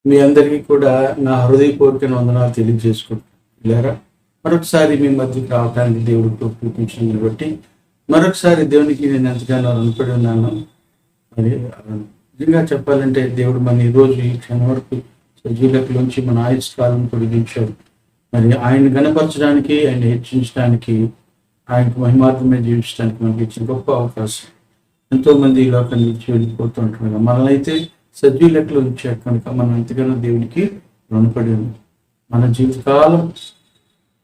మీ అందరికీ కూడా నా హృదయపూర్వక వందనాలు తెలియజేసుకుంటున్నారా. మరొకసారి మీ మధ్యకి రావడానికి దేవుడు చూపించింది బట్టి మరొకసారి దేవునికి నేను ఎంతగానో రుణపడి ఉన్నాను. మరి నిజంగా చెప్పాలంటే దేవుడు మన ఈరోజు ఈ క్షణం వరకు సజీవులలోంచి మన ఆయుష్ కాలం పొడిగించాడు. మరి ఆయన గణపరచడానికి, ఆయన హెచ్చించడానికి, ఆయనకు మహిమాత్మమే జీవించడానికి మనకి ఇచ్చిన గొప్ప అవకాశం. ఎంతో మంది ఈ లోకం నుంచి వెళ్ళిపోతూ ఉంటున్నారు. మనల్ని అయితే సజీవులెక్కలు ఉంచారు కనుక మనం ఎంతగానో దేవునికి రుణపడి ఉంది. మన జీవితకాలం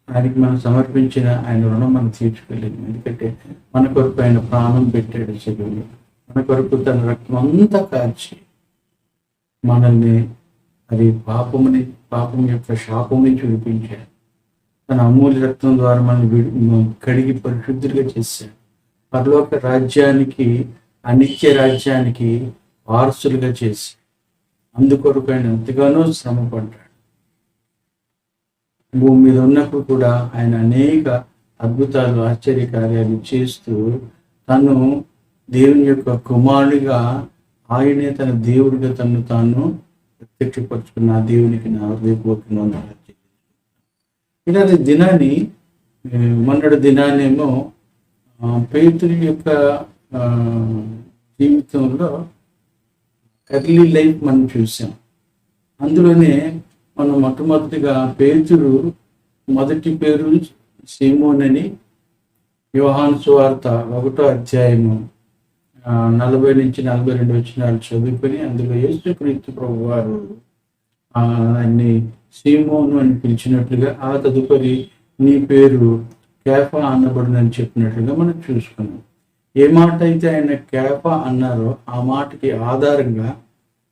ఆయనకి మనం సమర్పించిన ఆయన రుణం మనం తీర్చుకోలేము. ఎందుకంటే మన కొరకు ఆయన ప్రాణం పెట్టాడు. సజీవులు మన కొరకు తన రక్తం అంతా కార్చి మనల్ని అది పాపం యొక్క శాపం నుంచి విడిపించాడు. తన అమూల్య రక్తం ద్వారా మనల్ని కడిగి పరిశుద్ధులుగా చేశాడు. పరలోక రాజ్యానికి, అనిత్య రాజ్యానికి వారసులుగా చేసి అందుకొరకు ఆయన ఎంతగానో శ్రమ పడ్డాడు. భూమి మీద ఉన్నప్పుడు కూడా ఆయన అనేక అద్భుతాలు, ఆశ్చర్య కార్యాలు చేస్తూ తను దేవుని యొక్క కుమారుడిగా, ఆయనే తన దేవుడిగా తను తాను ప్రత్యక్షపరుచుకున్న దేవునికి నా హృదయపూర్వకంగా ఇలాంటి దినాన్ని, మొన్నటి దినాన్నేమో పేతురు యొక్క జీవితంలో ఎర్లీ లైఫ్ మనం చూసాం. అందులోనే మనం మొట్టమొదటిగా పేతురు మొదటి పేరు సీమోన్ అని యోహాను సువార్త 1వ అధ్యాయము 40 నుంచి 42 వచనాలు చదువుకొని అందులో యేసుక్రీస్తు ప్రభువారు ఆయన్ని సీమోను అని పిలిచినట్లుగా, ఆ తదుపరి నీ పేరు కేఫా అనబడునని చెప్పినట్లుగా మనం చూసుకున్నాం. ఏ మాట అయితే ఆయన కేఫా అన్నారో ఆ మాటకి ఆధారంగా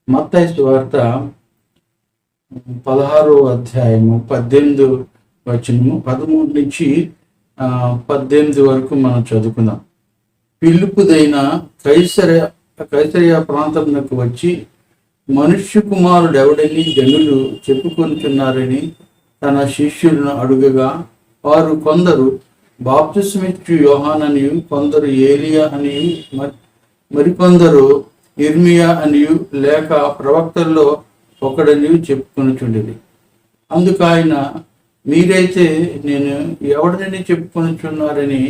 మత్తయి సువార్త 16వ అధ్యాయము 18 వచనము 13 నుంచి 18 వరకు మనం చదువుకుందాం. పిలుపుదైన కైసరయ ప్రాంతంలోకి వచ్చి మనుష్య కుమారుడు ఎవడని జనులు చెప్పుకొనుచున్నారని తన శిష్యులను అడుగగా, వారు కొందరు బాప్తిస్మిచ్చు యోహాననియు, కొందరు ఏలియా అనియు, మరికొందరు ఇర్మియా అనియు, లేక ప్రవక్తల్లో ఒకడనియు చెప్పుకొనుచుండేది. అందుకు ఆయన, మీరైతే నేను ఎవడనని చెప్పుకొనుచున్నారని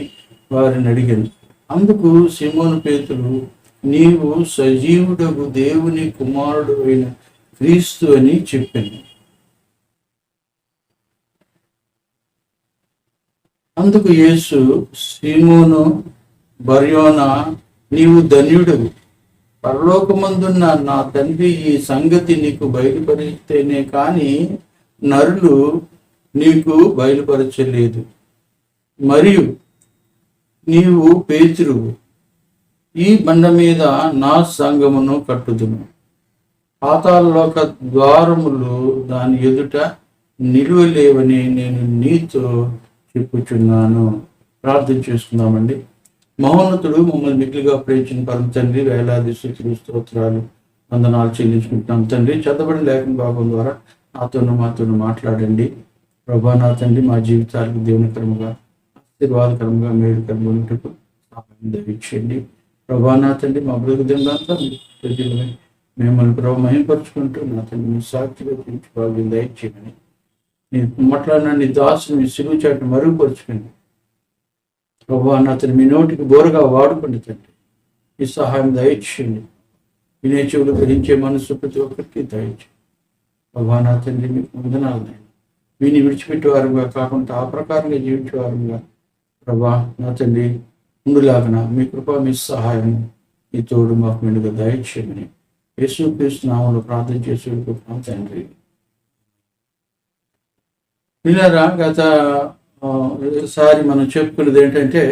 వారిని అడిగాను. అందుకు సీమోను పేతురు, నీవు సజీవుడగు దేవుని కుమారుడు అయిన క్రీస్తు అని చెప్పాను. అందుకు యేసు, సీమోను బర్యోనా, నీవు ధన్యుడవు, పరలోకమందున్న నా తండ్రి ఈ సంగతి నీకు బయలుపరిస్తేనే కానీ నరులు నీకు బయలుపరచలేదు. మరియు నీవు పేతురువు, ఈ బండ మీద నా సంఘమును కట్టుదును, పాతాళలోక ద్వారములు దాని ఎదుట నిలువలేవని నేను నీతో చెప్పుచున్నాను. ప్రార్థన చేసుకుందామండి. మహోన్నతుడు, మమ్మల్ని మిగిలిగా ప్రేమించిన పరమ తండ్రి, వేలాది స్తుతులు స్తోత్రాలు వందనాలు చెల్లించుకుంటున్నాం తండ్రి. చదవబడిన లేఖన భాగం ద్వారా మాతోనూ మాట్లాడండి ప్రభా. నా తండ్రి, మా జీవితాలకు దేవునికరముగా, ఆశీర్వాదకరంగా, మేలుకరంగా ఉంటూ సహాయం దయచేయండి ప్రభా. నా తండ్రి, మా బ్రతుకుదంతా మిమ్మల్ని ప్రభు మహిమపరుచుకుంటూ నా తండ్రి మీ సాక్షిగా తీర్చుకోవాలి దయచేయమని నేను మాట్లాడిన నీ దాసుని మీ సిలువ చాటును మరుగుపరుచుకోండి ప్రభా. నా తండ్రి మీ నోటికి బోరగా వాడుకోండి తండ్రి. ఈ సహాయం దయచేయండి. వినే చెవులు గ్రహించే మనసు ప్రతి ఒక్కరికి దయచేయండి ప్రభా. నా తండ్రి మీకు వందనాలు. వీని విడిచిపెట్టేవారుగా కాకుండా ఆ ప్రకారంగా జీవించేవారుగా ప్రభా. నా తండ్రి ముందులాగన మీ కృప, మీ సహాయం, మీ తోడు మాకు మెండుగా దయచేయమని యేసుక్రీస్తు నామములో ప్రార్థన చేసి వెళ్ళుకుంటున్నాం తండ్రి. పిల్లరా, గతసారి మనం చెప్పుకున్నది ఏంటంటే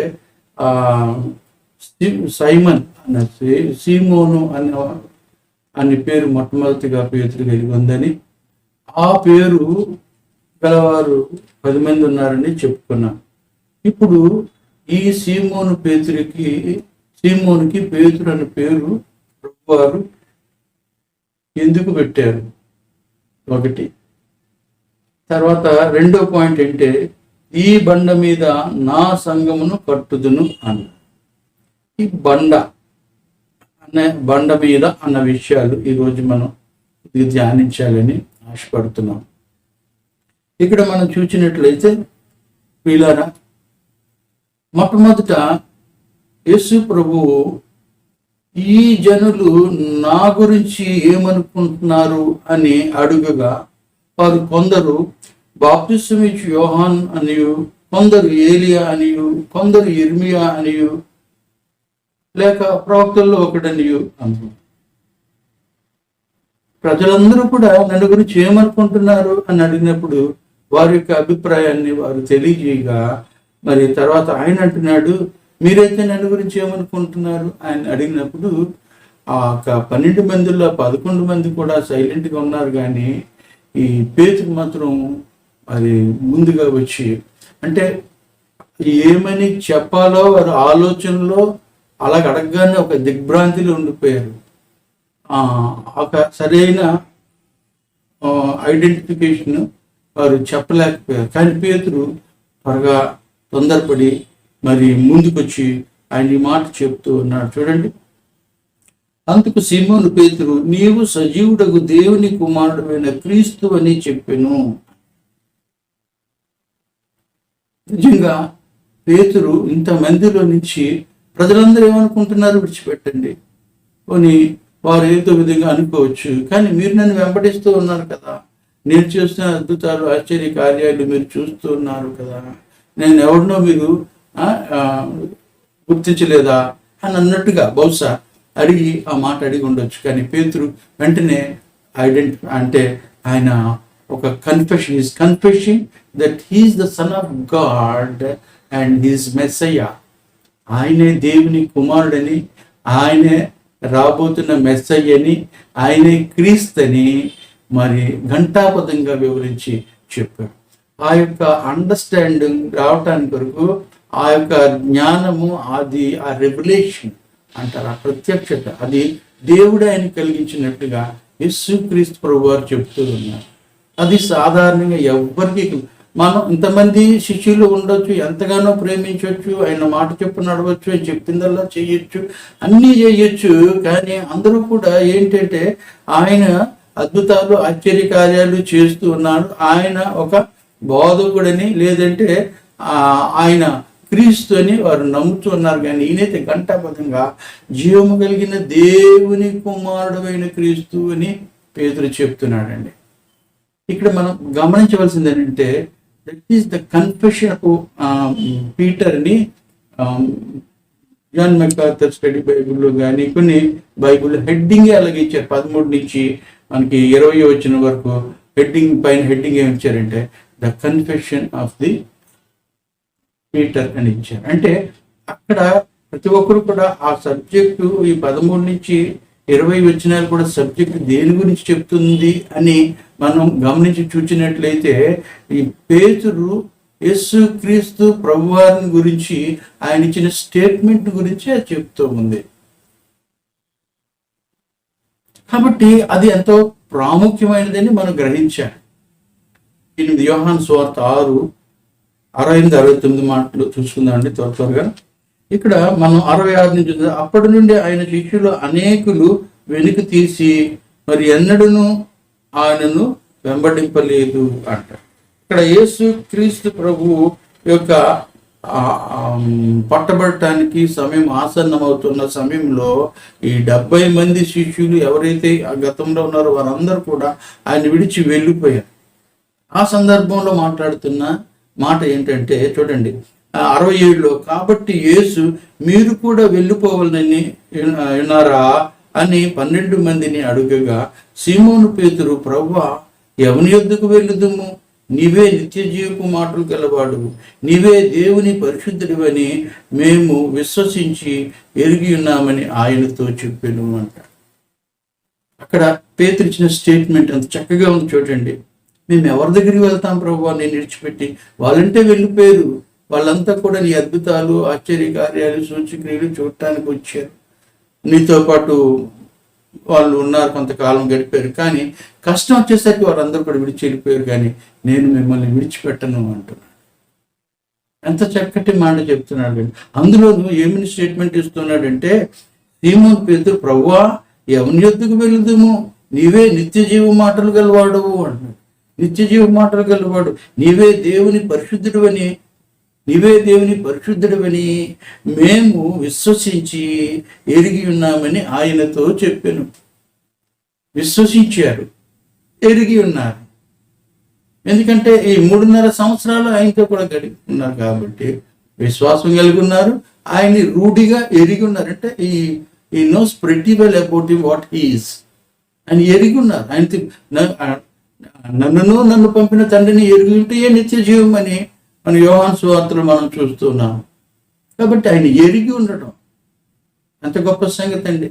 సైమన్ అన్న సీమోను అనే పేరు మొట్టమొదటిగా పేతురు కలిగి ఉందని, ఆ పేరు గలవారు 10 మంది ఉన్నారని చెప్పుకున్నాం. ఇప్పుడు ఈ సీమోనుకి పేతురు అనే పేరు ప్రభువారు ఎందుకు పెట్టారు? ఒకటి. తర్వాత రెండో పాయింట్ అంటే, ఈ బండ మీద నా సంఘమును కట్టుదును అన్న. ఈ బండ మీద అన్న విషయాలు ఈరోజు మనం ఇది ధ్యానించాలని ఆశపడుతున్నాం. ఇక్కడ మనం చూసినట్లయితే వీళ్ళారా, మొట్టమొదట యేసు ప్రభువు ఈ జనులు నా గురించి ఏమనుకుంటున్నారు అని అడుగగా వారు కొందరు బాప్తిస్మం ఇచ్చు యోహాన్ అనియు, కొందరు ఏలియా అనియు, కొందరు ఇర్మియా అనియు, లేక ప్రవక్తల్లో ఒకడనియు అంటున్నారు. ప్రజలందరూ కూడా నన్ను గురించి ఏమనుకుంటున్నారు అని అడిగినప్పుడు వారి యొక్క అభిప్రాయాన్ని వారు తెలియజేయగా, మరి తర్వాత ఆయన అంటున్నాడు, మీరైతే నన్ను గురించి ఏమనుకుంటున్నారు ఆయన అడిగినప్పుడు ఆ 12 మందిలో 11 మంది కూడా సైలెంట్గా ఉన్నారు, కానీ ఈ పేతురు మాత్రం మరి ముందుగా వచ్చి, అంటే ఏమని చెప్పాలో వారి ఆలోచనలో అలాగ అడగగానే ఒక దిగ్భ్రాంతిలో ఉండిపోయారు. ఒక సరైన ఐడెంటిఫికేషన్ వారు చెప్పలేకపోయారు. కానీ పేతురు త్వరగా తొందరపడి మరి ముందుకొచ్చి ఆయన ఈ మాట చెప్తూ ఉన్నాడు. చూడండి, అందుకు సీమోను పేతురు, నీవు సజీవుడగు దేవుని కుమారుడైన క్రీస్తు అని చెప్పెను. నిజంగా పేతురు ఇంతమందిలో నుంచి ప్రజలందరూ ఏమనుకుంటున్నారు విడిచిపెట్టండి, పోనీ వారు ఏదో విధంగా అనుకోవచ్చు, కానీ మీరు నన్ను వెంబడిస్తూ ఉన్నారు కదా, నేను చేస్తున్న అద్భుతాలు ఆశ్చర్య కార్యాలు మీరు చూస్తూ ఉన్నారు కదా, నేను ఎవరినో మీరు గుర్తించలేదా అని అన్నట్టుగా బహుశా అడిగి ఆ మాట అడిగి ఉండొచ్చు. కానీ పేతురు వెంటనే అంటే ఆయన ఒక confessing that he is the son of God and he's messiah. ఆయనే దేవుని కుమారుడని, ఆయనే రాబోతున్న మెస్సయ్యని, ఆయనే క్రీస్తని మరి ఘంటాపదంగా వివరించి చెప్పాడు. ఆ యొక్క అండర్స్టాండింగ్ రావటానికి వరకు ఆ యొక్క జ్ఞానము, అది ఆ రెవల్యూషన్ అంటారు, ఆ ప్రత్యక్షత, అది దేవుడు ఆయన కలిగించినట్టుగా యేసుక్రీస్తు ప్రభు వారు చెప్తూ ఉన్నారు. అది సాధారణంగా ఎవ్వరికి, మనం ఇంతమంది శిష్యులు ఉండొచ్చు, ఎంతగానో ప్రేమించవచ్చు, ఆయన మాట చెప్పు నడవచ్చు, ఆయన చెప్పిందల్లా చేయొచ్చు, అన్నీ చేయొచ్చు, కానీ అందరూ కూడా ఏంటంటే ఆయన అద్భుతాలు ఆశ్చర్య కార్యాలు చేస్తూ ఉన్నాడు, ఆయన ఒక బోధకుడని లేదంటే ఆయన క్రీస్తు అని వారు నమ్ముతూ ఉన్నారు. కానీ ఈయనైతే ఘంటాపథంగా జీవము కలిగిన దేవుని కుమారుడు అయిన క్రీస్తు అని పేతురు చెప్తున్నాడండి. ఇక్కడ మనం గమనించవలసింది ఏంటంటే that is the confession of Peter అని జాన్ మెకార్థర్ స్టడీ బైబిల్లో కానీ కొన్ని బైబిల్ హెడ్డింగే అలాగే ఇచ్చారు. 13 నుంచి మనకి 20 వచ్చిన వరకు హెడ్డింగ్ పైన హెడ్డింగ్ ఏమి ఇచ్చారంటే the confession of the Peter అని ఇచ్చారు. అంటే అక్కడ ప్రతి ఒక్కరు కూడా ఆ సబ్జెక్టు ఈ 13 నుంచి 20 వచనాలు కూడా సబ్జెక్ట్ దేని గురించి చెప్తుంది అని మనం గమనించి చూచినట్లయితే ఈ పేతురు యేసు క్రీస్తు ప్రభువారిని గురించి ఆయన ఇచ్చిన స్టేట్మెంట్ గురించి అది చెప్తూ ఉంది. కాబట్టి అది ఎంతో ప్రాముఖ్యమైనదని మనం గ్రహించాలి. 8 యోహాను సువార్త 6:68 మాటలు చూసుకుందామండి త్వరగా. ఇక్కడ మనం 66 నుంచి అప్పటి నుండి ఆయన శిష్యులు అనేకులు వెనుక తీసి మరి ఎన్నడూను ఆయనను వెంబడింపలేదు అంట. ఇక్కడ యేసు క్రీస్తు ప్రభు యొక్క పట్టబడటానికి సమయం ఆసన్నమవుతున్న సమయంలో ఈ 70 మంది శిష్యులు ఎవరైతే ఆ గతంలో ఉన్నారో వారందరూ కూడా ఆయన విడిచి వెళ్ళిపోయారు. ఆ సందర్భంలో మాట్లాడుతున్న మాట ఏంటంటే చూడండి 67లో, కాబట్టి యేసు మీరు కూడా వెళ్ళిపోవాలని విన్నారా అని 12 మందిని అడుగగా సీమోను పేతురు, ప్రభువా ఎవని యొద్దకు వెళ్ళుదుము, నీవే నిత్య జీవపు మాటలు గలవాడు, నీవే దేవుని పరిశుద్ధుడివని మేము విశ్వసించి ఎరిగి ఉన్నామని ఆయనతో చెప్పాను అంట. అక్కడ పేతురు ఇచ్చిన స్టేట్మెంట్ అంత చక్కగా ఉంది చూడండి. మేము ఎవరి దగ్గరికి వెళ్తాం ప్రభువా నేను విడిచిపెట్టి, వాళ్ళంటే వెళ్ళిపోయారు, వాళ్ళంతా కూడా నీ అద్భుతాలు ఆశ్చర్య కార్యాలు సూచక్రియలు చూడటానికి వచ్చారు, నీతో పాటు వాళ్ళు ఉన్నారు, కొంతకాలం గడిపారు, కానీ కష్టం వచ్చేసరికి వారందరూ కూడా విడిచి వెళ్ళిపోయారు, కానీ నేను మిమ్మల్ని విడిచిపెట్టను అంటున్నాడు. ఎంత చక్కటి మాట చెప్తున్నాడు. అందులోనూ ఏమని స్టేట్మెంట్ ఇస్తున్నాడంటే సీమోను పేతురు, ప్రభువా ఎవని యొద్దకు వెళుదుము, నీవే నిత్య జీవ మాటలు గలవాడవు అంటున్నాడు. నిత్య జీవ మాటలు గలవాడు, నీవే దేవుని పరిశుద్ధుడవని మేము విశ్వసించి ఎరిగి ఉన్నామని ఆయనతో చెప్పాను. విశ్వసించారు, ఎరిగి ఉన్నారు. ఎందుకంటే ఈ 3.5 సంవత్సరాలు ఆయనతో కూడా గడుపుతున్నారు కాబట్టి విశ్వాసం కలిగి ఉన్నారు. ఆయన్ని రూఢిగా ఎరిగి ఉన్నారు. అంటే ఈ knows pretty well about him what he is అని ఎరిగి ఉన్నారు. ఆయన నన్ను పంపిన తండ్రిని ఎరిగి ఉంటే ఏ నిత్య జీవం అని మన యోహాను సువార్తలో మనం చూస్తున్నాం. కాబట్టి ఆయన ఎరిగి ఉండడం ఎంత గొప్ప సంగతి అండి.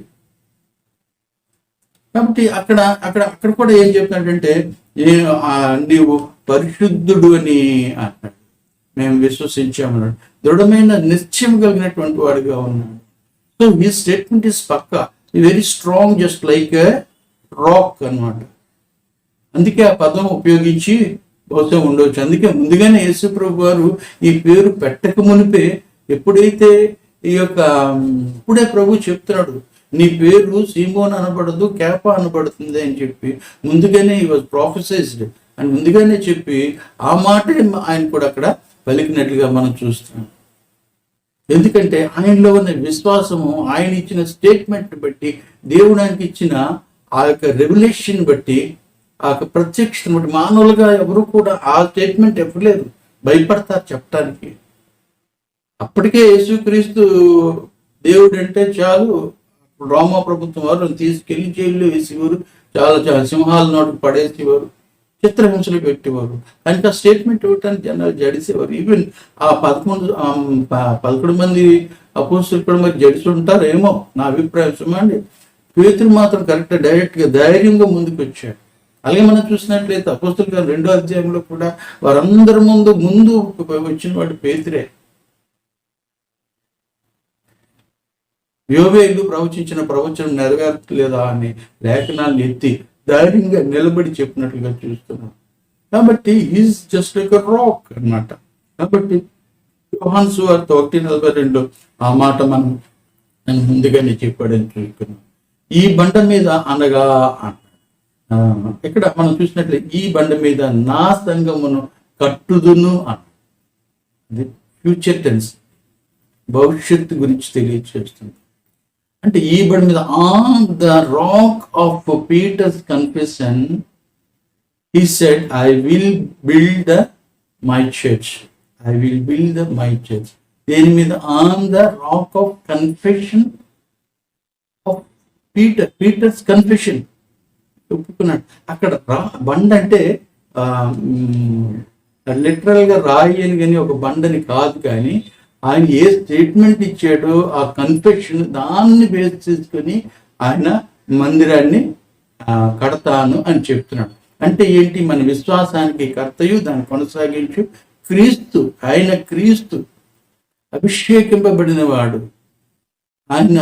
కాబట్టి అక్కడ కూడా ఏం చెప్తున్నాడంటే, నీవు పరిశుద్ధుడు అని అన్నాడు. మేము విశ్వసించామన్నాడు. దృఢమైన నిశ్చయం కలిగినటువంటి వాడిగా ఉన్నాడు. సో ఈ స్టేట్మెంట్ ఇస్ పక్కా, very strong, just like a rock అన్నమాట. అందుకే ఆ పదం ఉపయోగించి బహుశా ఉండవచ్చు. అందుకే ముందుగానే యేసు ప్రభు వారు ఈ పేరు పెట్టక మునిపే, ఎప్పుడైతే ఇప్పుడే ప్రభు చెప్తున్నాడు, నీ పేరు సీమోన్ అనబడదు, కేఫా అనబడుతుంది అని చెప్పి ముందుగానే ఈ వాజ్ ప్రొఫెసైజ్డ్ అని ముందుగానే చెప్పి ఆ మాటే ఆయన కూడా అక్కడ పలికినట్లుగా మనం చూస్తున్నాం. ఎందుకంటే ఆయనలో ఉన్న విశ్వాసము, ఆయన ఇచ్చిన స్టేట్మెంట్ బట్టి, దేవుడు ఆయనకి ఇచ్చిన ఆ యొక్క రెవల్యూషన్ బట్టి, ఆ యొక్క ప్రత్యక్షతను బట్టి మానవులుగా ఎవరు కూడా ఆ స్టేట్మెంట్ ఇవ్వలేదు, భయపడతారు చెప్పడానికి. అప్పటికే యేసుక్రీస్తు దేవుడు అంటే చాలు, రోమా ప్రభుత్వం వారు తీసుకెళ్లి జైల్లో వేసేవారు, చాలా సింహాల నోటికి పడేసేవారు, చిత్రహింసలు పెట్టేవారు. కనుక స్టేట్మెంట్ ఇవ్వటానికి జనాలు జడిసేవారు. ఈవెన్ ఆ 11 మంది అపోస్తులు కూడా మరి జడిసి ఉంటారేమో నా అభిప్రాయం. సుమండి పేతురు మాత్రం డైరెక్ట్గా ధైర్యంగా ముందుకు వచ్చాడు. అలాగే మనం చూసినట్లయితే అపోస్తుల కార్యం 2వ అధ్యాయంలో కూడా వారందరి ముందు వచ్చిన వాడు పేతురే. యోవేలు ప్రవచించిన ప్రవచనం నెరవేర్చలేదా అని లేఖనాలను ఎత్తి ధైర్యంగా నిలబడి చెప్పినట్లుగా చూస్తున్నాం. కాబట్టి is just like a rock అన్నమాట. కాబట్టి యోహాను సువార్త 1:42 ఆ మాట నేను ముందుగానే చెప్పాడని చూస్తున్నాం. ఈ బండ మీద అనగా ఇక్కడ మనం చూసినట్లే ఈ బండ మీద నా సంఘమును కట్టుదును అది ఫ్యూచర్ టెన్స్, భవిష్యత్తు గురించి తెలియజేస్తుంది. అంటే ఈ బండ మీద, on the rock of Peter's confession he said, I will build my church. I will build my church. దేని మీద? On the rock of confession of Peter's confession ఒప్పుకున్నాడు. అక్కడ బండ అంటే లిటరల్ గా రాయి అని కానీ ఒక బండని కాదు, కానీ ఆయన ఏ స్టేట్మెంట్ ఇచ్చాడో ఆ కన్ఫెషన్ దాన్ని బేస్ చేసుకొని ఆయన మందిరాన్ని కడతాను అని చెప్తున్నాడు. అంటే ఏంటి? మన విశ్వాసానికి కర్తయు దాన్ని కొనసాగించు క్రీస్తు. ఆయన క్రీస్తు అభిషేకింపబడిన వాడు, ఆయన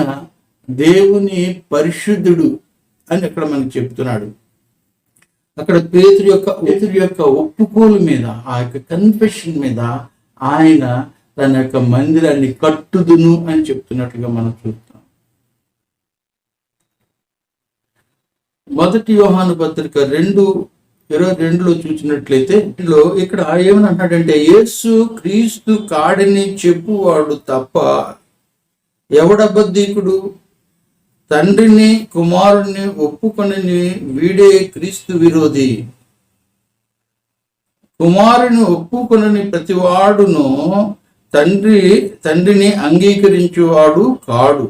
దేవుని పరిశుద్ధుడు అని అక్కడ మనకు చెప్తున్నాడు. అక్కడ పేతురు యొక్క ఒప్పుకోలు మీద, ఆ యొక్క కన్ఫెషన్ మీద ఆయన తన యొక్క మందిరాన్ని కట్టుదును అని చెప్తున్నట్టుగా మనం చూస్తాం. 1 యోహాను పత్రిక 2:22 చూసినట్లయితే ఇక్కడ ఏమని అంటాడంటే, యేసు క్రీస్తు కాడని చెప్పువాడు తప్ప ఎవడబద్ధీకుడు? తండ్రిని కుమారుణ్ణి ఒప్పుకొని వీడే క్రీస్తు విరోధి. కుమారుని ఒప్పుకొని ప్రతివాడును తండ్రిని అంగీకరించువాడు కాడు.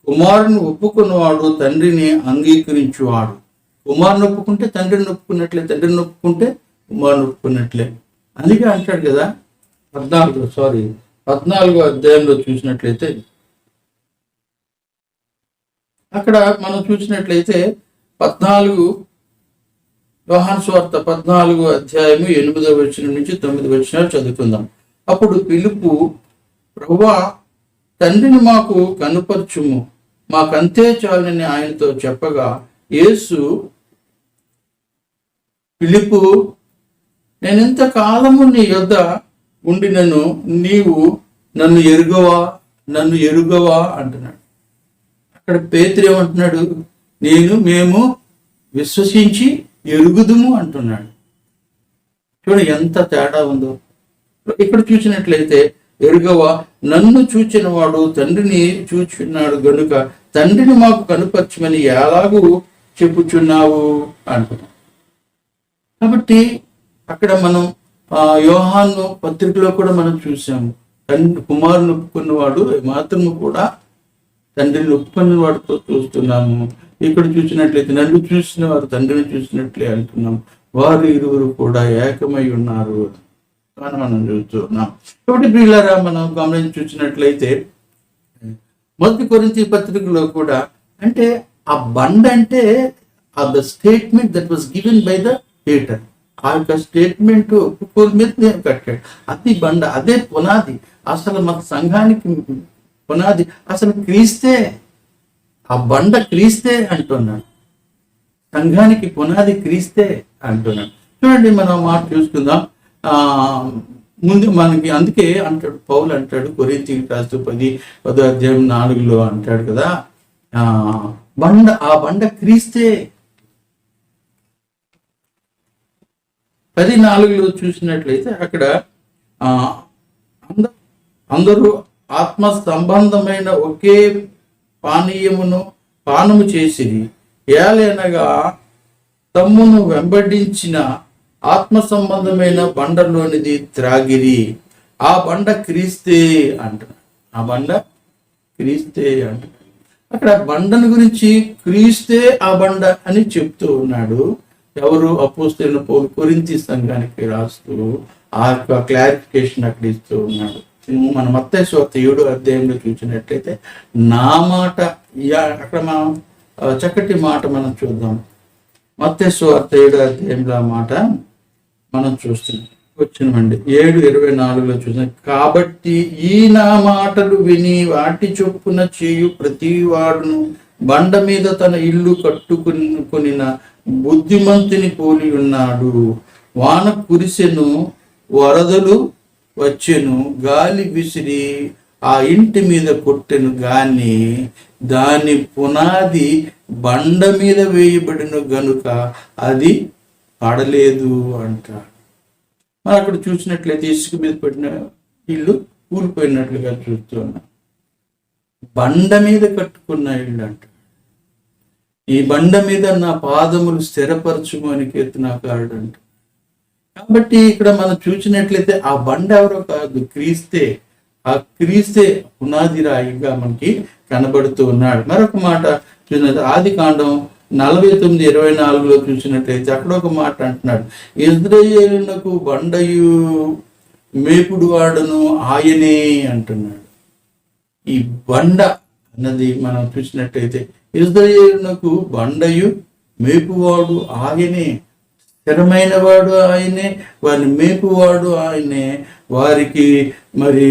కుమారుని ఒప్పుకున్నవాడు తండ్రిని అంగీకరించువాడు. కుమారుని ఒప్పుకుంటే తండ్రిని ఒప్పుకున్నట్లే, తండ్రిని ఒప్పుకుంటే కుమారుని ఒప్పుకున్నట్లే. అందుకే అంటాడు కదా 14వ అధ్యాయంలో చూసినట్లయితే, అక్కడ మనం చూసినట్లయితే 14 యోహాను సువార్త 14వ అధ్యాయము 8వ వచనం నుంచి 9వ వచనాలు చదువుకుందాం. అప్పుడు పిలుపు, ప్రభువా తండ్రిని మాకు కనుపరచుము, మాకంతే చాలని ఆయనతో చెప్పగా, యేసు పిలుపు, నేనెంత కాలము నీ యొద్ద ఉండినను నీవు నన్ను ఎరుగవా అంటున్నాడు. అక్కడ పేతురు ఏమంటున్నాడు? మేము విశ్వసించి ఎరుగుదుము అంటున్నాడు. చూడండి ఎంత తేడా ఉందో. ఇక్కడ చూసినట్లయితే ఎరుగవా, నన్ను చూచిన వాడు తండ్రిని చూచున్నాడు గనుక తండ్రిని మాకు కనుపరచమని ఎలాగూ చెప్పుచున్నావు అంటున్నాడు. కాబట్టి అక్కడ మనం యోహాను పత్రికలో కూడా మనం చూసాము, తండ్రి కుమారుని ఒప్పుకున్నవాడు మాత్రము కూడా తండ్రిని ఒప్పుకున్న వాడితో చూస్తున్నాము. ఇక్కడ చూసినట్లయితే నన్ను చూసిన వారు తండ్రిని చూసినట్లే అంటున్నాము, వారు ఇరువురు కూడా ఏకమై ఉన్నారు అని మనం చూస్తున్నాం. కాబట్టి ప్రియులారా, మనం గమనించి చూసినట్లయితే మొదటి కొరింథీ పత్రికలో కూడా అంటే ఆ బండ అంటే the statement that was given by the theatre, ఆ యొక్క స్టేట్మెంట్ ఒప్పుకోలు మీద నేను కట్టాడు. అది బండ, అదే పునాది. అసలు మన సంఘానికి పునాది అసలు క్రీస్తే. ఆ బండ క్రీస్తే అంటున్నాడు, సంఘానికి పునాది క్రీస్తే అంటున్నాడు. చూడండి, మనం మాట చూసుకుందాం. ముందు మనకి అందుకే అంటాడు పౌలు, అంటాడు కొరింథీయులకు రాస్తూ 10వ అధ్యాయం 4లో అంటాడు కదా, ఆ బండ క్రీస్తే. 10:4లో చూసినట్లయితే అక్కడ అందరూ ఆత్మ సంబంధమైన ఒకే పానము చేసిరి, ఏలనగా తమ్మును వెంబడించిన ఆత్మ సంబంధమైన బండలోనిది త్రాగిరి, ఆ బండ క్రీస్తే అంటున్నాడు. ఆ బండ క్రీస్తే అంటున్నాడు. అక్కడ బండను గురించి క్రీస్తే ఆ బండ అని చెప్తూ ఉన్నాడు. ఎవరు? అపోస్తలుడైన పౌలు కొరింథీ సంఘానికి రాస్తూ ఆ యొక్క క్లారిఫికేషన్ అక్కడ ఇస్తూ ఉన్నాడు. మన మత్తయి సువార్త 7వ అధ్యాయంలో చూసినట్లయితే నా మాట, అక్కడ మనం చక్కటి మాట మనం చూద్దాం. మత్తయి సువార్త 7వ అధ్యాయంలో ఆ మాట మనం చూస్తున్నాం. వచ్చినామండి 7:24లో చూసాం. కాబట్టి ఈ నా మాటలు విని వాటి చొప్పున చేయు ప్రతి వాడును బండ మీద తన ఇల్లు కట్టుకొనిన బుద్ధిమంతుని పోలి ఉన్నాడు. వాన కురిసెను, వరదలు వచ్చెను, గాలి విసిరి ఆ ఇంటి మీద కొట్టెను, గాని దాని పునాది బండ మీద వేయబడిన గనుక అది పడలేదు అంటాడు. మరి అక్కడ చూసినట్లయితే ఇసుక మీద పడిన ఇల్లు కూలిపోయినట్లుగా చూస్తున్నాం. బండ మీద కట్టుకున్న ఇల్లు అంట. ఈ బండ మీద నా పాదములు స్థిరపరచుము అని కీర్తనాకారుడు అంట. కాబట్టి ఇక్కడ మనం చూసినట్లయితే ఆ బండ ఎవరో కాదు, క్రీస్తే. ఆ క్రీస్తే పునాది రాయిగా మనకి కనబడుతూ ఉన్నాడు. మరొక మాట చూసినట్టు ఆదికాండం 49:24లో చూసినట్లయితే అక్కడ ఒక మాట అంటున్నాడు, ఇశ్రాయేలునకు బండయు మేపుడు వాడును ఆయనే అంటున్నాడు. ఈ బండ అన్నది మనం చూసినట్లయితే ఇశ్రాయేలునకు బండయు మేపువాడు ఆయనే, స్థిరమైన వాడు ఆయనే, వారిని మేపువాడు ఆయనే, వారికి మరి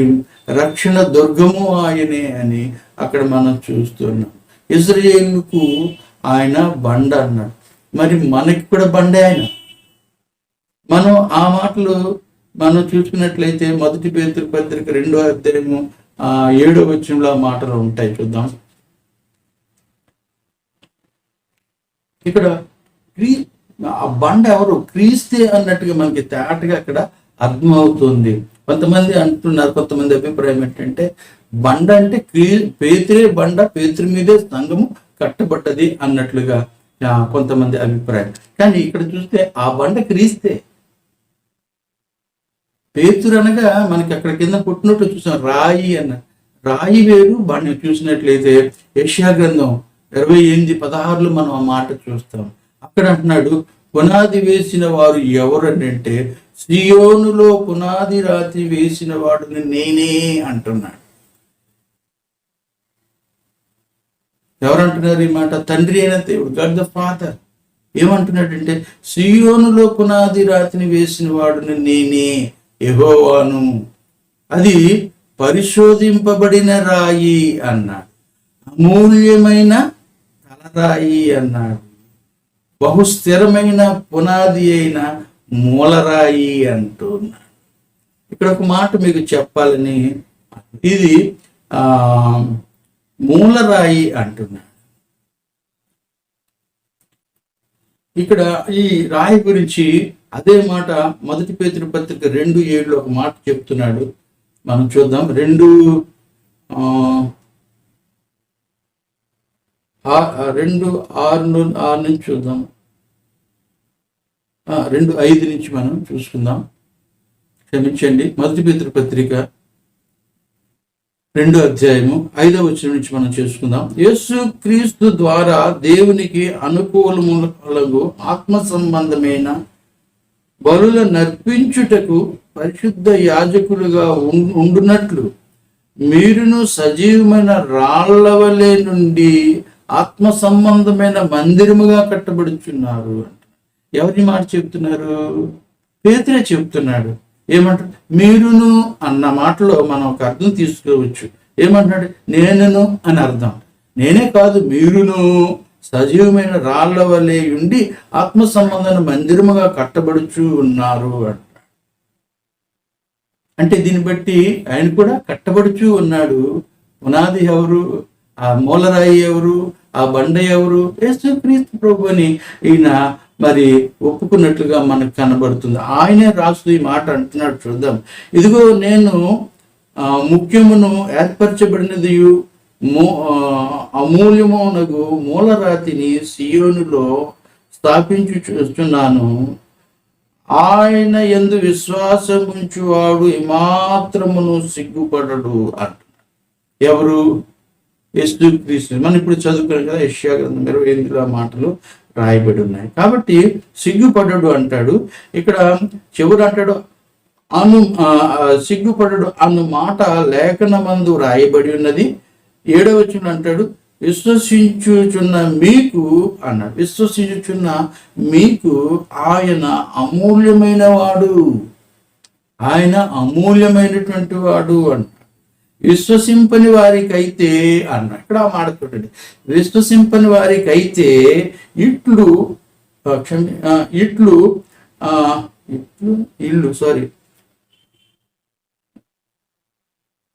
రక్షణ దుర్గము ఆయనే అని అక్కడ మనం చూస్తున్నాం. ఇశ్రాయేలుకు ఆయన బండ అన్నాడు. మరి మనకి కూడా బండే ఆయన. మనం ఆ మాటలు మనం చూసుకున్నట్లయితే 1 పేతురు పత్రిక 2వ అధ్యాయము 7వ వచనంలో మాటలు ఉంటాయి, చూద్దాం. ఇక్కడ ఆ బండ ఎవరు? క్రీస్తే అన్నట్టుగా మనకి తేటగా అక్కడ అర్థమవుతుంది. కొంతమంది అంటున్నారు, కొంతమంది అభిప్రాయం ఏంటంటే బండ అంటే పేతురే బండ, పేతురు మీదే సంఘము కట్టబడ్డది అన్నట్లుగా కొంతమంది అభిప్రాయం. కానీ ఇక్కడ చూస్తే ఆ బండ క్రీస్తే. పేతురు అనగా మనకి అక్కడ కింద పుట్టినట్టు చూసాం, రాయి అన్న. రాయి వేరు, బండ చూసినట్లయితే యెషయా గ్రంథం 28:16లో మనం ఆ మాట చూస్తాం. అక్కడ అంటున్నాడు, పునాది వేసిన వారు ఎవరని అంటే సియోనులో పునాది రాతి వేసిన వాడిని నేనే అంటున్నాడు. ఎవరంటున్నారు ఈ మాట? తండ్రి అయిన దేవుడు, గాడ్ ద ఫాదర్ ఏమంటున్నాడంటే సియోనులో పునాది రాతిని వేసిన వాడుని నేనే యెహోవాను, అది పరిశోధింపబడిన రాయి అన్నాడు, అమూల్యమైన తలరాయి అన్నాడు, బహుస్థిరమైన పునాది అయిన మూలరాయి అంటున్నాడు. ఇక్కడ ఒక మాట మీకు చెప్పాలని, ఇది మూలరాయి అంటున్నాడు. ఇక్కడ ఈ రాయి గురించి అదే మాట 1 పేతురు పత్రిక 2:7 ఒక మాట చెప్తున్నాడు. మనం చూద్దాం. 2:6 నుంచి చూద్దాం. 2:5 నుంచి మనం చూసుకుందాం. క్షమించండి. 1 పేతురు పత్రిక 2వ అధ్యాయము 5వ వచనం నుంచి మనం చేసుకుందాం. యేసు క్రీస్తు ద్వారా దేవునికి అనుకూలములకు ఆత్మ సంబంధమైన బలుల నర్పించుటకు పరిశుద్ధ యాజకులుగా ఉండునట్లు మీరును సజీవమైన రాళ్ల వలె నుండి ఆత్మ సంబంధమైన మందిరముగా కట్టబడుచున్నారు. ఎవరి మాట చెప్తున్నారు? పేతురే చెప్తున్నాడు. ఏమంటారు? మీరును అన్న మాటలో మనం ఒక అర్థం తీసుకోవచ్చు. ఏమంటున్నాడు? నేనును అని అర్థం. నేనే కాదు, మీరును సజీవమైన రాళ్ల వలె ఉండి ఆత్మ సంబంధమైన మందిరముగా కట్టబడుచు ఉన్నారు అంట. అంటే దీన్ని బట్టి ఆయన కూడా కట్టబడుచు ఉన్నాడు. పునాది ఎవరు? ఆ మూలరాయి ఎవరు? ఆ బండ ఎవరు? యేసుక్రీస్తు ప్రభు అని ఈయన మరి ఒప్పుకున్నట్లుగా మనకు కనబడుతుంది. ఆయనే రాస్తూ ఈ మాట అంటున్నాడు. చూద్దాం. ఇదిగో నేను ముఖ్యమును ఏర్పరచబడినది అమూల్యమునగు మూలరాతిని సియోనులో స్థాపించుచున్నాను. ఆయన యందు విశ్వాసం ఉంచువాడు ఏమాత్రమును సిగ్గుపడడు అంటున్నాడు. ఎవరు? యేసుక్రీస్తు. మనం ఇప్పుడు చదువుకున్నాం కదా, యెషయా గ్రంథం 28 మాటలు రాయబడి ఉన్నాయి. కాబట్టి సిగ్గుపడడు అంటాడు. ఇక్కడ చివరు అంటాడు సిగ్గుపడడు అను మాట లేఖనమందు రాయబడి ఉన్నది. 7వ వచనం అంటాడు విశ్వసించుచున్న మీకు అన్నాడు. విశ్వసించుచున్న మీకు ఆయన అమూల్యమైన వాడు. ఆయన అమూల్యమైనటువంటి వాడు అంట. విశ్వసింపని వారికైతే అన్న ఇక్కడ ఆ మాట చూడండి. విశ్వసింపని వారికైతే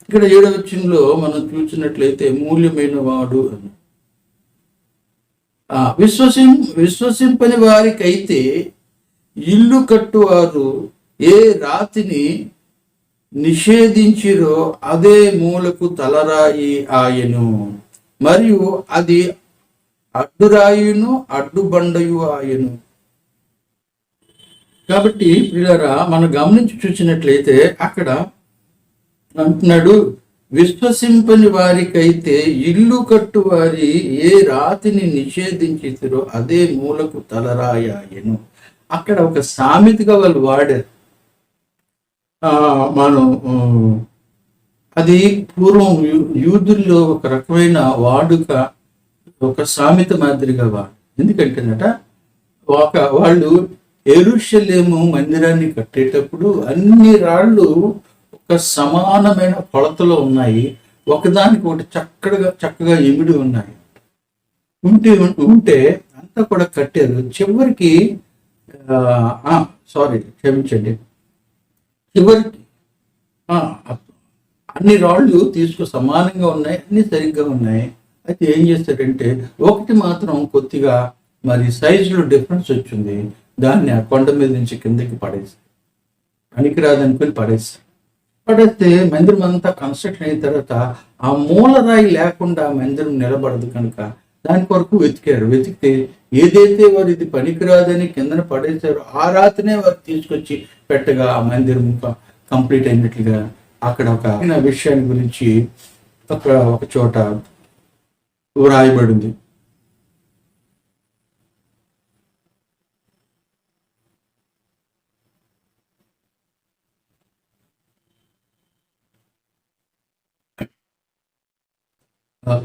ఇక్కడ 7వ వచనంలో మనం చూసినట్లయితే మూల్యమైన వాడు అని. విశ్వసింపని వారికైతే ఇల్లు కట్టువారు ఏ రాతిని నిషేధించిరో అదే మూలకు తలరాయి ఆయను, మరియు అది అడ్డురాయును అడ్డుబండయు ఆయను. కాబట్టి ప్రియులారా, మనం గమనించి చూసినట్లయితే అక్కడ అంటున్నాడు విశ్వసింపని వారికైతే ఇల్లు కట్టువారి ఏ రాతిని నిషేధించిరో అదే మూలకు తలరాయి ఆయను. అక్కడ ఒక సామెతగా వాళ్ళు వాడారు. మనం అది పూర్వం యూదుల్లో ఒక రకమైన వాడుక, ఒక సామెత మాదిరిగా వాడు. ఎందుకంటేనట వాళ్ళు యెరూషలేము మందిరాన్ని కట్టేటప్పుడు అన్ని రాళ్ళు ఒక సమానమైన కొలతలో ఉన్నాయి. ఒకదానికి ఒకటి చక్కగా ఇమిడి ఉన్నాయి. ఉంటే అంతా కూడా కట్టారు. చివరికి క్షమించండి, చివరికి అన్ని రాళ్ళు సమానంగా ఉన్నాయి, అన్ని సరిగ్గా ఉన్నాయి. అయితే ఏం చేస్తారంటే ఒకటి మాత్రం కొద్దిగా మరి సైజులో డిఫరెన్స్ వచ్చింది. దాన్ని ఆ కొండ మీద నుంచి కిందకి పడేస్తారు. పనికిరాదనుకుని పడేస్తే మందిరం అంతా కన్స్ట్రక్షన్ అయిన తర్వాత ఆ మూలరాయి లేకుండా మందిరం నిలబడదు కనుక దాని కొరకు వెతికితే ఏదైతే వారు ఇది పనికిరాదని కిందన పడేశారో ఆ రాత్రినే వారు తీసుకొచ్చి పెట్టగా ఆ మందిరం కంప్లీట్ అయినట్లుగా అక్కడ ఒక విషయాన్ని గురించి ఒక చోట వ్రాయబడింది.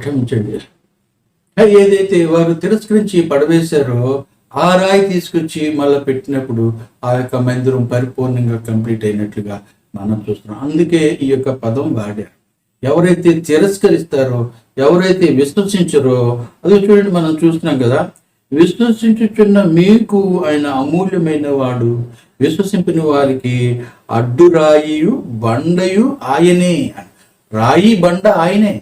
క్షమించండి. ఏదైతే వారు తిరస్కరించి పడవేశారో ఆ రాయి తీసుకొచ్చి మళ్ళీ పెట్టినప్పుడు ఆ యొక్క మందిరం పరిపూర్ణంగా కంప్లీట్ అయినట్లుగా మనం చూస్తున్నాం. అందుకే ఈ యొక్క పదం వాడారు. ఎవరైతే తిరస్కరిస్తారో, ఎవరైతే విశ్వసించరో, అది చూడండి మనం చూస్తున్నాం కదా, విశ్వసించుచున్న మీకు ఆయన అమూల్యమైన వాడు, విశ్వసింపిన వారికి అడ్డురాయియు బండయు ఆయనే. రాయి బండ ఆయనే.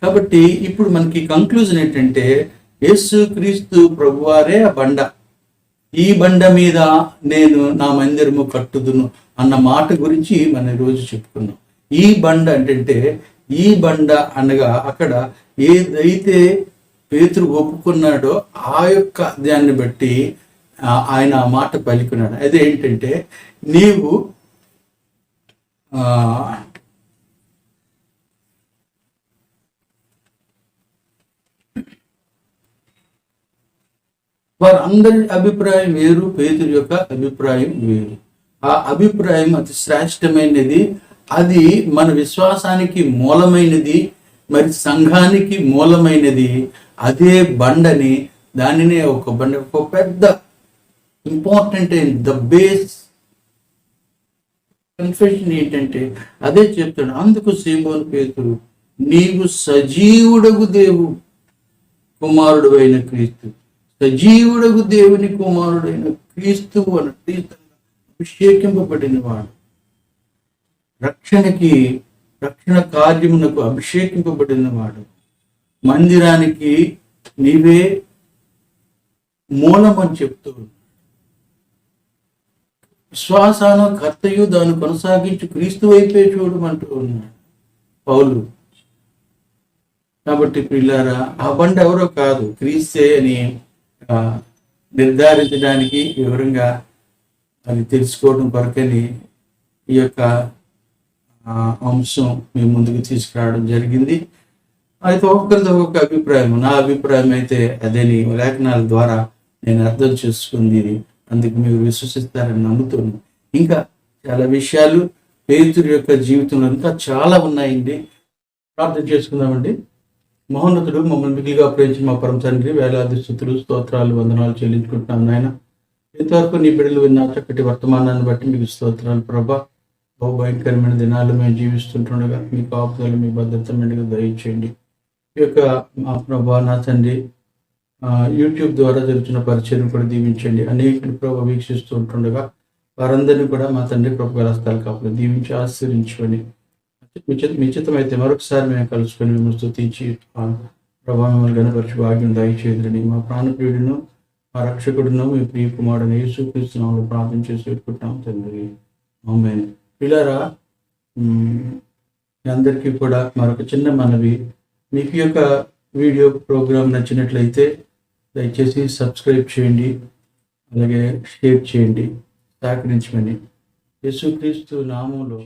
కాబట్టి ఇప్పుడు మనకి కంక్లూజన్ ఏంటంటే యేసుక్రీస్తు ప్రభువారే ఆ బండ. ఈ బండ మీద నేను నా మందిరము కట్టుదును అన్న మాట గురించి మనం ఈరోజు చెప్పుకున్నాం. ఈ బండ అంటే ఈ బండ అనగా అక్కడ ఏదైతే పేతురు ఒప్పుకున్నాడో ఆ యొక్క దాన్ని బట్టి ఆయన ఆ మాట పలికినాడు. అదేంటంటే నీవు వారందరి అభిప్రాయం వేరు, పేతురు యొక్క అభిప్రాయం వేరు. ఆ అభిప్రాయం అతి శ్రేష్టమైనది, అది మన విశ్వాసానికి మూలమైనది, మరి సంఘానికి మూలమైనది. అదే బండని, దానినే ఒక బండ, ఒక పెద్ద ఇంపార్టెంట్ ద బేస్ కన్ఫెషన్ ఏంటంటే అదే చెప్తాడు. అందుకు సీమోను పేతురు, నీవు సజీవుడగు దేవు కుమారుడు అయిన క్రీస్తు, సజీవుడగు దేవుని కుమారుడైన క్రీస్తువు అని, క్రీస్తు అభిషేకింపబడిన వాడు, రక్షణ కార్యమునకు అభిషేకింపబడిన వాడు, మందిరానికి నీవే మూలం అని చెప్తూ ఉన్నాడు. విశ్వాసాన కర్తయు దాన్ని కొనసాగించి క్రీస్తు వైపే చూడమంటూ ఉన్నాడు పౌలు. కాబట్టి పిల్లారా, ఆ బండ ఎవరో కాదు, క్రీస్తే అని నిర్ధారించడానికి వివరంగా అది తెలుసుకోవడం కొరకని ఈ యొక్క అంశం మీ ముందుకు తీసుకురావడం జరిగింది. అయితే ఒక్కొక్కరితో ఒక్కొక్క అభిప్రాయం. నా అభిప్రాయం అయితే అదేని లేఖనాల ద్వారా నేను అర్థం చేసుకుంది, అందుకు మీరు విశ్వసిస్తారని నమ్ముతున్నాను. ఇంకా చాలా విషయాలు పేతురు యొక్క జీవితంలో ఇంకా చాలా ఉన్నాయండి. ప్రార్థన చేసుకుందామండి. మహోన్నతుడు, మమ్మల్ని మిగిలిగా ప్రేమించి మా పరమ తండ్రి, వేలాది స్తుతులు, స్తోత్రాలు, వందనాలు చెల్లించుకుంటున్నాం నాయన. ఇంతవరకు నీ బిడ్డలు విన్న చక్కటి వర్తమానాన్ని బట్టి మీకు స్తోత్రాలు ప్రభా. బహు భయంకరమైన దినాలు మేము జీవిస్తుంటుండగా మీ కాపుదలు, మీ భద్రత మెండుగా దయచేయండి. ఈ యొక్క మా ప్రభా, నా తండ్రి, యూట్యూబ్ ద్వారా జరుగుతున్న పరిచయం కూడా దీవించండి. అనేకులు ప్రభు వీక్షిస్తూ ఉంటుండగా వారందరినీ కూడా మా తండ్రి ప్రభు హస్తాలు కాపులు దీవించి ఆశీర్వించుకొని మిచితమైతే మరొకసారి మేము కలుసుకొని మిమ్మల్ని స్తుతించి ప్రభావ మిమ్మల్ని గణపరిచి భాగ్యం దయచేయుదని మా ప్రాణప్రియుడును మా రక్షకుడును మీ ప్రియ కుమారుడు యేసుక్రీస్తు నామములో ప్రార్థన చేసి పెట్టుకుంటాం తండ్రి, ఆమేన్. పిల్లారా, మీ అందరికీ కూడా మరొక చిన్న మనవి. మీకు యొక్క వీడియో ప్రోగ్రామ్ నచ్చినట్లయితే దయచేసి సబ్స్క్రైబ్ చేయండి, అలాగే షేర్ చేయండి, సహకరించమని యేసుక్రీస్తు నామములో